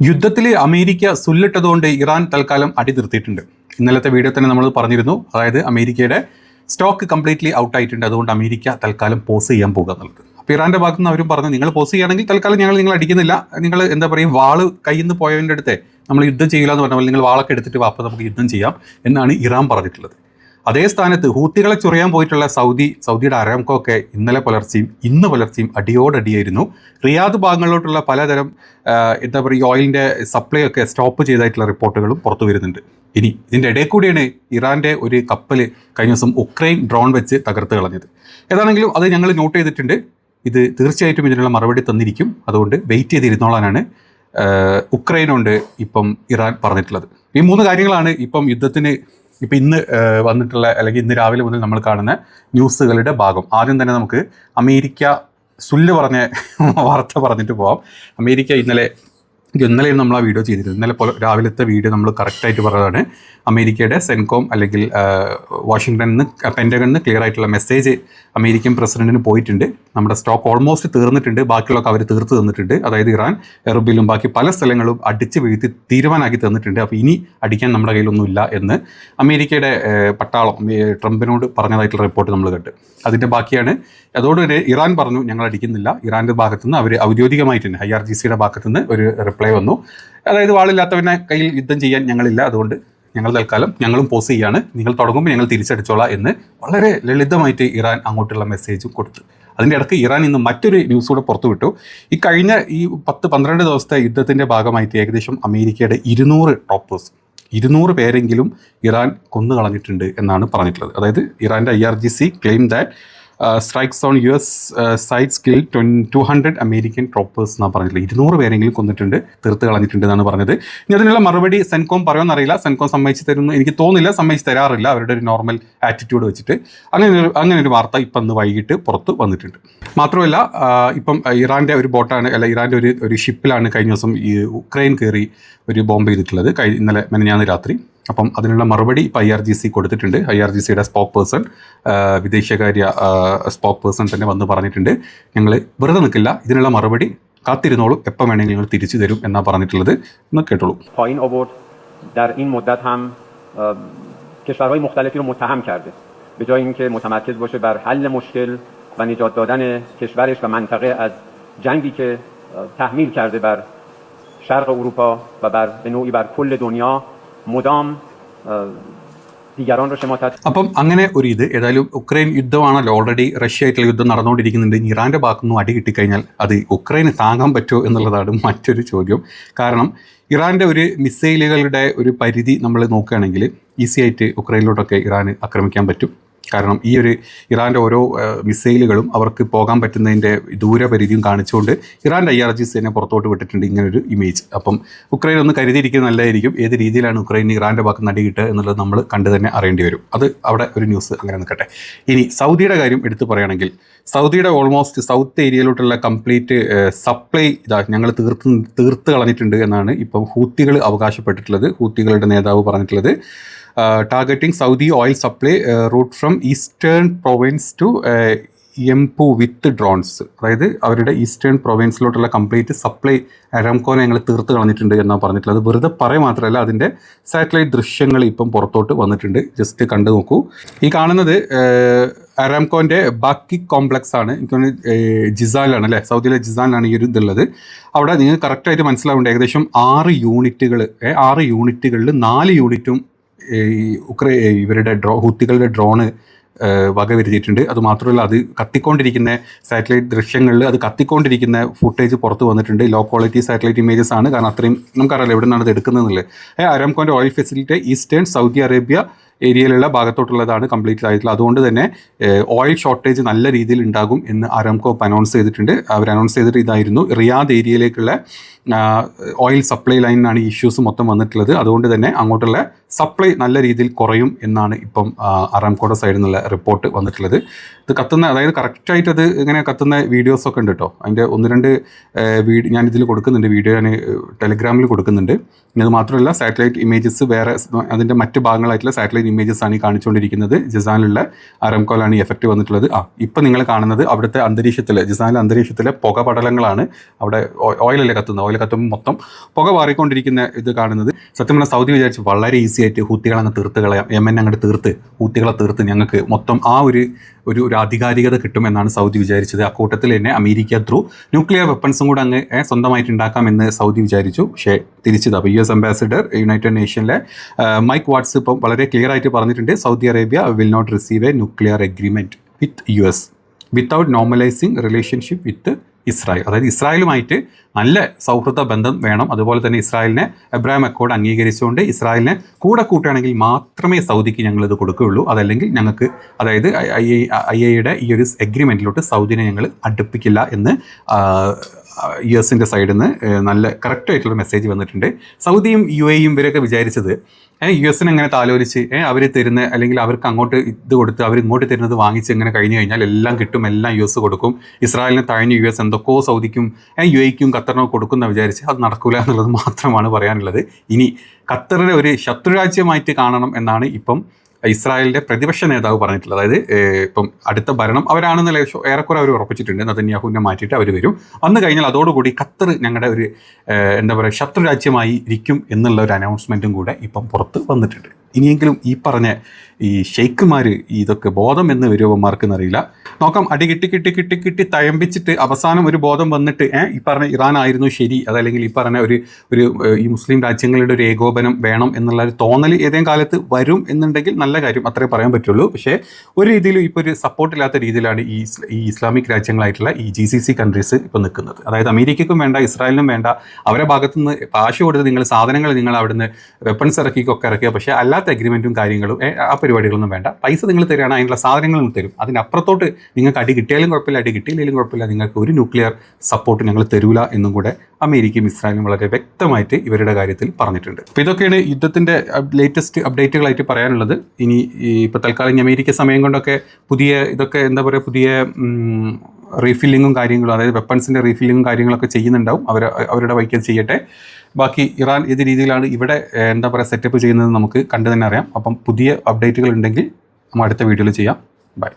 യുദ്ധത്തിൽ America സുല്ലിട്ടതുകൊണ്ട് Iran തൽക്കാലം അടി നിർത്തിയിട്ടുണ്ട്. ഇന്നലത്തെ വീഡിയോ തന്നെ നമ്മൾ പറഞ്ഞിരുന്നു. അതായത് അമേരിക്കയുടെ സ്റ്റോക്ക് കംപ്ലീറ്റ്ലി ഔട്ട് ആയിട്ടുണ്ട്. അതുകൊണ്ട് അമേരിക്ക തൽക്കാലം പോസ് ചെയ്യാൻ പോകുക എന്നുള്ളത്. അപ്പോൾ ഇറാൻ്റെ ഭാഗത്ത് നിന്ന് അവരും പറഞ്ഞു, നിങ്ങൾ പോസ് ചെയ്യുകയാണെങ്കിൽ തൽക്കാലം നിങ്ങൾ അടിക്കുന്നില്ല, നിങ്ങൾ എന്താ പറയുക, വാള് കയ്യിൽ നിന്ന് പോയതിൻ്റെ അടുത്ത് നമ്മൾ യുദ്ധം ചെയ്യില്ല എന്ന് പറഞ്ഞാൽ നിങ്ങൾ വാളൊക്കെ എടുത്തിട്ട് വാപ്പ നമുക്ക് യുദ്ധം ചെയ്യാം എന്നാണ് ഇറാൻ പറഞ്ഞിട്ടുള്ളത്. അതേ സ്ഥാനത്ത് ഹൂത്തികളെ ചൊറിയാൻ പോയിട്ടുള്ള സൗദിയുടെ അരാംകോ ഒക്കെ ഇന്നലെ പുലർച്ചെയും ഇന്ന് പുലർച്ചെയും അടിയോടടിയായിരുന്നു. റിയാദ് ഭാഗങ്ങളിലോട്ടുള്ള പലതരം എന്താ പറയുക ഓയിലിൻ്റെ സപ്ലൈ ഒക്കെ സ്റ്റോപ്പ് ചെയ്തായിട്ടുള്ള റിപ്പോർട്ടുകളും പുറത്തു വരുന്നുണ്ട്. ഇനി ഇതിൻ്റെ ഇടയിൽ കൂടിയാണ് ഇറാൻ്റെ ഒരു കപ്പൽ കഴിഞ്ഞ ദിവസം ഉക്രൈൻ ഡ്രോൺ വെച്ച് തകർത്ത് കളഞ്ഞത്. ഏതാണെങ്കിലും അത് ഞങ്ങൾ നോട്ട് ചെയ്തിട്ടുണ്ട്. ഇത് തീർച്ചയായിട്ടും ഇതിനുള്ള മറുപടി തന്നിരിക്കും. അതുകൊണ്ട് വെയിറ്റ് ചെയ്തിരുന്നോളാനാണ് ഉക്രൈനോണ്ട് ഇപ്പം ഇറാൻ പറഞ്ഞിട്ടുള്ളത്. ഈ 3 കാര്യങ്ങളാണ് ഇപ്പം യുദ്ധത്തിന് ഇന്ന് വന്നിട്ടുള്ള, അല്ലെങ്കിൽ ഇന്ന് രാവിലെ മുതൽ നമ്മൾ കാണുന്ന ന്യൂസുകളുടെ ഭാഗം. ആദ്യം തന്നെ നമുക്ക് അമേരിക്ക സുല്ല് പറഞ്ഞ വാർത്ത പറഞ്ഞിട്ട് പോവാം. അമേരിക്ക ഇന്നലെയും നമ്മൾ ആ വീഡിയോ ചെയ്തിരുന്നു. ഇന്നലെ രാവിലത്തെ വീഡിയോ നമ്മൾ കറക്റ്റായിട്ട് പറഞ്ഞതാണ്. അമേരിക്കയുടെ സെൻകോം അല്ലെങ്കിൽ വാഷിങ്ടണിൽ നിന്ന് പെൻറ്റഗണിൽ നിന്ന് ക്ലിയർ ആയിട്ടുള്ള മെസ്സേജ് അമേരിക്കൻ പ്രസിഡന്റിന് പോയിട്ടുണ്ട്. നമ്മുടെ സ്റ്റോക്ക് ഓൾമോസ്റ്റ് തീർന്നിട്ടുണ്ട്, ബാക്കിയുള്ളതൊക്കെ അവർ തീർത്ത് തന്നിട്ടുണ്ട്. അതായത് ഇറാൻ എർബിലും ബാക്കി പല സ്ഥലങ്ങളും അടിച്ച് വീഴ്ത്തി തീരുമാനമാക്കി തന്നിട്ടുണ്ട്. അപ്പോൾ ഇനി അടിക്കാൻ നമ്മുടെ കയ്യിലൊന്നുമില്ല എന്ന് അമേരിക്കയുടെ പട്ടാളം ട്രംപിനോട് പറഞ്ഞതായിട്ടുള്ള റിപ്പോർട്ട് നമ്മൾ കണ്ടു. അതിൻ്റെ ബാക്കിയാണ്. അതോടുകൂടി ഇറാൻ പറഞ്ഞു ഞങ്ങൾ അടിക്കുന്നില്ല. ഇറാൻ്റെ ഭാഗത്തുനിന്ന് അവർ ഔദ്യോഗികമായിട്ട് തന്നെ IRGCയുടെ ഭാഗത്തുനിന്ന് ഒരു റിപ്ലൈ വന്നു. അതായത് വാളില്ലാത്തവനെ കയ്യിൽ യുദ്ധം ചെയ്യാൻ ഞങ്ങളില്ല, അതുകൊണ്ട് ഞങ്ങൾ തൽക്കാലം ഞങ്ങളും പോസ് ചെയ്യാണ്, നിങ്ങൾ തുടങ്ങുമ്പോൾ ഞങ്ങൾ തിരിച്ചടിച്ചോളാം എന്ന് വളരെ ലളിതമായിട്ട് ഇറാൻ അങ്ങോട്ടുള്ള മെസ്സേജും കൊടുത്തു. അതിൻ്റെ ഇടയ്ക്ക് ഇറാൻ ഇന്ന് മറ്റൊരു ന്യൂസ് കൂടെ പുറത്തുവിട്ടു. ഈ കഴിഞ്ഞ 10-12 ദിവസത്തെ യുദ്ധത്തിൻ്റെ ഭാഗമായിട്ട് ഏകദേശം അമേരിക്കയുടെ 200 ടോപ്പേഴ്സ് 200 പേരെങ്കിലും ഇറാൻ കൊന്നു കളഞ്ഞിട്ടുണ്ട് എന്നാണ് പറഞ്ഞിട്ടുള്ളത്. അതായത് ഇറാൻ്റെ IRGC claim that strikes on US sites kill 200 American troopers എന്നാണ് പറഞ്ഞിട്ടുള്ളത്. 200 പേരെങ്കിലും കൊന്നിട്ടുണ്ട്, തീർത്ത് കളഞ്ഞിട്ടുണ്ട് എന്നാണ് പറഞ്ഞത്. ഇനി അതിനുള്ള മറുപടി സെൻകോം പറയുമെന്നറിയില്ല. സെൻകോം സമ്മതിച്ച് തരുന്നു എനിക്ക് തോന്നുന്നില്ല, സമ്മതിച്ച് തരാറില്ല അവരുടെ ഒരു നോർമൽ ആറ്റിറ്റ്യൂഡ് വെച്ചിട്ട്. അങ്ങനെ ഒരു വാർത്ത ഇപ്പം ഇന്ന് വൈകിട്ട് പുറത്ത് വന്നിട്ടുണ്ട്. മാത്രമല്ല ഇപ്പം ഇറാൻ്റെ ഒരു ബോട്ടാണ്, ഇറാൻ്റെ ഒരു ഷിപ്പിലാണ് കഴിഞ്ഞ ദിവസം ഈ ഉക്രൈൻ കയറി ഒരു ബോംബ് ചെയ്തിട്ടുള്ളത് ഇന്നലെ മെനഞ്ഞാന്ന് രാത്രി. അപ്പം അതിനുള്ള മറുപടി ഇപ്പോൾ IRGC കൊടുത്തിട്ടുണ്ട്. IRGCയുടെ സ്പോക്ക് പേഴ്സൺ, വിദേശകാര്യ സ്പോക്ക് പേഴ്സൺ തന്നെ വന്ന് പറഞ്ഞിട്ടുണ്ട്, ഞങ്ങൾ വെറുതെ നിൽക്കില്ല, ഇതിനുള്ള മറുപടി കാത്തിരുന്നോളൂ, എപ്പോൾ വേണമെങ്കിലും ഞങ്ങൾ തിരിച്ചു തരും എന്നാണ് പറഞ്ഞിട്ടുള്ളത്. ഒന്ന് കേട്ടോളൂ. کشورهای مختلفی رو متهم کرده به جای اینکه متمرکز باشه بر حل مشکل و نجات دادن کشورش و منطقه از جنگی که تحمیل کرده بر شرق اروپا و به نوعی بر کل دنیا مدام അപ്പം അങ്ങനെ ഒരു ഏതായാലും ഉക്രൈൻ യുദ്ധമാണല്ലോ, ഓൾറെഡി റഷ്യ ആയിട്ടുള്ള യുദ്ധം നടന്നുകൊണ്ടിരിക്കുന്നുണ്ട്. ഇറാൻ്റെ ഭാഗത്തുനിന്നും അടി കിട്ടിക്കഴിഞ്ഞാൽ അത് ഉക്രൈന് താങ്ങാൻ പറ്റുമോ എന്നുള്ളതാണ് മറ്റൊരു ചോദ്യം. കാരണം ഇറാൻ്റെ ഒരു മിസൈലുകളുടെ ഒരു പരിധി നമ്മൾ നോക്കുകയാണെങ്കിൽ ഈസി ആയിട്ട് ഉക്രൈനിലോട്ടൊക്കെ ഇറാന് ആക്രമിക്കാൻ പറ്റും. കാരണം ഈ ഒരു ഇറാൻ്റെ ഓരോ മിസൈലുകളും അവർക്ക് പോകാൻ പറ്റുന്നതിൻ്റെ ദൂരപരിധിയും കാണിച്ചുകൊണ്ട് ഇറാൻ്റെ IRGC തന്നെ പുറത്തോട്ട് വിട്ടിട്ടുണ്ട് ഇങ്ങനൊരു ഇമേജ്. അപ്പം ഉക്രൈൻ ഒന്ന് കരുതിയിരിക്കുന്നത് നല്ലതായിരിക്കും. ഏത് രീതിയിലാണ് ഉക്രൈന് ഇറാൻ്റെ ഭാഗത്ത് നടി കിട്ടുക എന്നുള്ളത് നമ്മൾ കണ്ടു തന്നെ അറിയേണ്ടി വരും. അത് അവിടെ ഒരു ന്യൂസ് അങ്ങനെ നിൽക്കട്ടെ. ഇനി സൗദിയുടെ കാര്യം എടുത്തു പറയുകയാണെങ്കിൽ സൗദിയുടെ ഓൾമോസ്റ്റ് സൗത്ത് ഏരിയയിലോട്ടുള്ള കംപ്ലീറ്റ് സപ്ലൈ ഞങ്ങൾ തീർത്ത് കളഞ്ഞിട്ടുണ്ട് എന്നാണ് ഇപ്പം ഹൂത്തികൾ അവകാശപ്പെട്ടിട്ടുള്ളത്. ഹൂത്തികളുടെ നേതാവ് പറഞ്ഞിട്ടുള്ളത് targeting Saudi oil supply route from eastern province to Yanbu with drones. അതായത് അവരുടെ ഈസ്റ്റേൺ പ്രൊവിൻസിലോട്ടുള്ള കംപ്ലീറ്റ് സപ്ലൈ അരാംകോനെ ഞങ്ങൾ തീർത്ത് കളഞ്ഞിട്ടുണ്ട് എന്നാണ് പറഞ്ഞിട്ടുള്ളത്. വെറുതെ പറയുക മാത്രമല്ല, അതിൻ്റെ സാറ്റലൈറ്റ് ദൃശ്യങ്ങൾ ഇപ്പം പുറത്തോട്ട് വന്നിട്ടുണ്ട്. ജസ്റ്റ് കണ്ടു നോക്കൂ. ഈ കാണുന്നത് അരാംകോൻ്റെ ബാക്കി കോംപ്ലക്സ് ആണ്. എനിക്ക് ജിസാനിലാണ് അല്ലേ, സൗദിയിലെ ജിസാനിലാണ് ഈ ഒരു ഇതുള്ളത്. അവിടെ നിങ്ങൾക്ക് കറക്റ്റായിട്ട് മനസ്സിലാവുന്നുണ്ട് ഏകദേശം 6 യൂണിറ്റുകളിൽ 4 യൂണിറ്റും ഇവരുടെ ഹൂത്തികളുടെ ഡ്രോണ് വകവരുത്തിയിട്ടുണ്ട്. അതുമാത്രമല്ല, അത് കത്തിക്കൊണ്ടിരിക്കുന്ന സാറ്റലൈറ്റ് ദൃശ്യങ്ങളിൽ അത് കത്തിക്കൊണ്ടിരിക്കുന്ന ഫുട്ടേജ് പുറത്ത് വന്നിട്ടുണ്ട്. ലോ ക്വാളിറ്റി സാറ്റലൈറ്റ് ഇമേജസ് ആണ്. കാരണം അത്രയും നമുക്കറിയാലോ എവിടെ നിന്നാണ് ഇത് എടുക്കുന്നതെന്നുള്ളത്. അരാംകോൻ്റെ oil facility eastern Saudi Arabia ഏരിയയിലുള്ള ഭാഗത്തോട്ടുള്ളതാണ് കംപ്ലീറ്റ് ആയിട്ടുള്ളത്. അതുകൊണ്ട് തന്നെ ഓയിൽ ഷോർട്ടേജ് നല്ല രീതിയിൽ ഉണ്ടാകും എന്ന് അരാംകോ അനൗൺസ് ചെയ്തിട്ടുണ്ട്. അവർ അനൗൺസ് ചെയ്തിട്ട് ഇതായിരുന്നു, റിയാദ് ഏരിയയിലേക്കുള്ള ഓയിൽ സപ്ലൈ ലൈനിനാണ് ഇഷ്യൂസ് മൊത്തം വന്നിട്ടുള്ളത്. അതുകൊണ്ട് തന്നെ അങ്ങോട്ടുള്ള സപ്ലൈ നല്ല രീതിയിൽ കുറയും എന്നാണ് ഇപ്പം അറാംകോയുടെ സൈഡിൽ നിന്നുള്ള റിപ്പോർട്ട് വന്നിട്ടുള്ളത്. ഇത് കത്തുന്ന, അതായത് കറക്റ്റായിട്ട് അത് ഇങ്ങനെ കത്തുന്ന വീഡിയോസൊക്കെ ഉണ്ട് കേട്ടോ. അതിൻ്റെ 1-2 ഞാൻ ഇതിൽ കൊടുക്കുന്നുണ്ട്, വീഡിയോ ഞാൻ ടെലിഗ്രാമിൽ കൊടുക്കുന്നുണ്ട്. ഇനി അത് മാത്രമല്ല സാറ്റലൈറ്റ് ഇമേജസ്, വേറെ അതിൻ്റെ മറ്റ് ഭാഗങ്ങളായിട്ടുള്ള സാറ്റലൈറ്റ് ഇമേജസ് ആണ് ഈ കാണിച്ചുകൊണ്ടിരിക്കുന്നത്. ജിസാനിലുള്ള അറാംകോയിലാണ് ഈ എഫക്റ്റ് വന്നിട്ടുള്ളത്. ഇപ്പം നിങ്ങൾ കാണുന്നത് അവിടുത്തെ അന്തരീക്ഷത്തിൽ, ജിസാനിലെ അന്തരീക്ഷത്തിലെ പുകപടലങ്ങളാണ്. അവിടെ ഓയിലല്ലേ കത്തുന്നത്, ഓയിൽ കത്തുമ്പോൾ മൊത്തം പുക മാറിക്കൊണ്ടിരിക്കുന്ന ഇത് കാണുന്നത്. സത്യം പറഞ്ഞാൽ സൗദി വിചാരിച്ച് വളരെ ഈസി ആയിട്ട് ഹൂത്തികളങ്ങ് തീർത്ത് കളയാം, യമൻ അങ്ങോട്ട് തീർത്ത്, ഹൂത്തികളെ തീർത്ത് ഞങ്ങൾക്ക് മൊത്തം ആ ഒരു ആധികാരികത കിട്ടുമെന്നാണ് സൗദി വിചാരിച്ചത്. അക്കൂട്ടത്തിൽ തന്നെ അമേരിക്ക ത്രൂ ന്യൂക്ലിയർ വെപ്പൺസും കൂടെ അങ്ങ് സ്വന്തമായിട്ട് ഉണ്ടാക്കാമെന്ന് സൗദി വിചാരിച്ചു. പക്ഷേ തിരിച്ചത് US അംബാസിഡർ യുണൈറ്റഡ് നേഷനിലെ മൈക്ക് വാട്സ് ഇപ്പം വളരെ ക്ലിയർ ആയിട്ട് പറഞ്ഞിട്ടുണ്ട്, Saudi Arabia will not receive a nuclear agreement with US without normalizing relationship with Israel. അതായത് ഇസ്രായേലുമായിട്ട് നല്ല സൗഹൃദ ബന്ധം വേണം. അതുപോലെ തന്നെ ഇസ്രായേലിനെ എബ്രാഹിം അക്കോർഡ് അംഗീകരിച്ചുകൊണ്ട് ഇസ്രായേലിനെ കൂടെ കൂട്ടുകയാണെങ്കിൽ മാത്രമേ സൗദിക്ക് ഞങ്ങളിത് കൊടുക്കുകയുള്ളൂ. അതല്ലെങ്കിൽ ഞങ്ങൾക്ക്, അതായത് IAEAയുടെ ഈ ഒരു എഗ്രിമെൻറ്റിലോട്ട് സൗദിനെ ഞങ്ങൾ അടുപ്പിക്കില്ല എന്ന് US-ൻ്റെ സൈഡിൽ നിന്ന് നല്ല കറക്റ്റായിട്ടുള്ള മെസ്സേജ് വന്നിട്ടുണ്ട്. സൗദിയും UAEയും ഇവരൊക്കെ വിചാരിച്ചത് US-നെ എങ്ങനെ താലോലിച്ച് അവർ തരുന്ന, അല്ലെങ്കിൽ അവർക്ക് അങ്ങോട്ട് ഇത് കൊടുത്ത് അവർ ഇങ്ങോട്ട് തരുന്നത് വാങ്ങിച്ച് എങ്ങനെ കഴിഞ്ഞ് കഴിഞ്ഞാൽ എല്ലാം കിട്ടും, എല്ലാം US കൊടുക്കും, ഇസ്രായേലിനെ തഴഞ്ഞ് US എന്തൊക്കെയോ സൗദിക്കും UAEക്കും ഖത്തറിനോ കൊടുക്കുന്ന വിചാരിച്ച് അത് നടക്കില്ല എന്നുള്ളത് മാത്രമാണ് പറയാനുള്ളത്. ഇനി ഖത്തറിനെ ഒരു ശത്രുരാജ്യമായിട്ട് കാണണം എന്നാണ് ഇപ്പം ഇസ്രായേലിൻ്റെ പ്രതിപക്ഷ നേതാവ് പറഞ്ഞിട്ടുള്ളത്. അതായത് ഇപ്പം അടുത്ത ഭരണം അവരാണെന്ന് ഏറെക്കുറെ അവർ ഉറപ്പിച്ചിട്ടുണ്ട്. നെതന്യാഹുവിനെ മാറ്റിയിട്ട് അവർ വരും. വന്നു കഴിഞ്ഞാൽ അതോടുകൂടി ഖത്തർ ഞങ്ങളുടെ ഒരു എന്താ പറയുക ശത്രുരാജ്യമായി ഇരിക്കും എന്നുള്ള ഒരു അനൗൺസ്മെൻറ്റും കൂടെ ഇപ്പം പുറത്ത് വന്നിട്ടുണ്ട്. ഇനിയെങ്കിലും ഈ പറഞ്ഞ ഈ ഷെയ്ഖുമാർ ഇതൊക്കെ ബോധം എന്ന് വരുവന്മാർക്കെന്നറിയില്ല. നോക്കാം, അടി കിട്ടി തയമ്പിച്ചിട്ട് അവസാനം ഒരു ബോധം വന്നിട്ട് ഈ പറഞ്ഞ ഇറാൻ ആയിരുന്നു ശരി, അതല്ലെങ്കിൽ ഈ പറഞ്ഞ ഒരു ഈ മുസ്ലിം രാജ്യങ്ങളുടെ ഒരു ഏകോപനം വേണം എന്നുള്ള ഒരു തോന്നൽ ഏതെങ്കിലും കാലത്ത് വരും എന്നുണ്ടെങ്കിൽ നല്ല കാര്യം, അത്രേ പറയാൻ പറ്റുള്ളൂ. പക്ഷേ ഒരു രീതിയിലും ഇപ്പോൾ ഒരു സപ്പോർട്ടില്ലാത്ത രീതിയിലാണ് ഈ ഇസ്ലാമിക് രാജ്യങ്ങളായിട്ടുള്ള ഈ GCC കൺട്രീസ് ഇപ്പോൾ നിൽക്കുന്നത്. അതായത് അമേരിക്കയ്ക്കും വേണ്ട, ഇസ്രായേലിനും വേണ്ട, അവരെ ഭാഗത്തുനിന്ന് കാശ് കൊടുത്ത് നിങ്ങൾ സാധനങ്ങൾ നിങ്ങൾ അവിടുന്ന് വെപ്പൺസ് ഇറക്കിയ, പക്ഷേ അല്ലാത്ത എഗ്രിമെൻറ്റും കാര്യങ്ങളും ആ പരിപാടികളൊന്നും വേണ്ട. പൈസ നിങ്ങൾ തരികയാണ്, അതിനുള്ള സാധനങ്ങൾ തരും. അതിനപ്പുറത്തോട്ട് നിങ്ങൾക്ക് അടി കിട്ടിയാലും കുഴപ്പമില്ല, അടി കിട്ടിയില്ലെങ്കിലും കുഴപ്പമില്ല, നിങ്ങൾക്ക് ഒരു ന്യൂക്ലിയർ സപ്പോർട്ട് ഞങ്ങൾ തരൂല എന്നും കൂടെ അമേരിക്കയും ഇസ്രായേലും വളരെ വ്യക്തമായിട്ട് ഇവരുടെ കാര്യത്തിൽ പറഞ്ഞിട്ടുണ്ട്. അപ്പോൾ ഇതൊക്കെയാണ് യുദ്ധത്തിൻ്റെ ലേറ്റസ്റ്റ് അപ്ഡേറ്റുകളായിട്ട് പറയാനുള്ളത്. ഇനി ഇപ്പോൾ തൽക്കാലം അമേരിക്ക സമയം കൊണ്ടൊക്കെ പുതിയ ഇതൊക്കെ എന്താ പറയുക, പുതിയ റീഫില്ലിങ്ങും കാര്യങ്ങളും, അതായത് വെപ്പൺസിൻ്റെ റീഫില്ലിങ്ങും കാര്യങ്ങളൊക്കെ ചെയ്യുന്നുണ്ടാവും. അവരുടെ വൈക്കത് ചെയ്യട്ടെ. ബാക്കി ഇറാൻ ഏത് രീതിയിലാണ് ഇവിടെ എന്താ പറയുക സെറ്റപ്പ് ചെയ്യുന്നത് നമുക്ക് കണ്ടു തന്നെ അറിയാം. അപ്പം പുതിയ അപ്ഡേറ്റുകൾ ഉണ്ടെങ്കിൽ നമ്മൾ അടുത്ത വീഡിയോയിൽ ചെയ്യാം. ബൈ.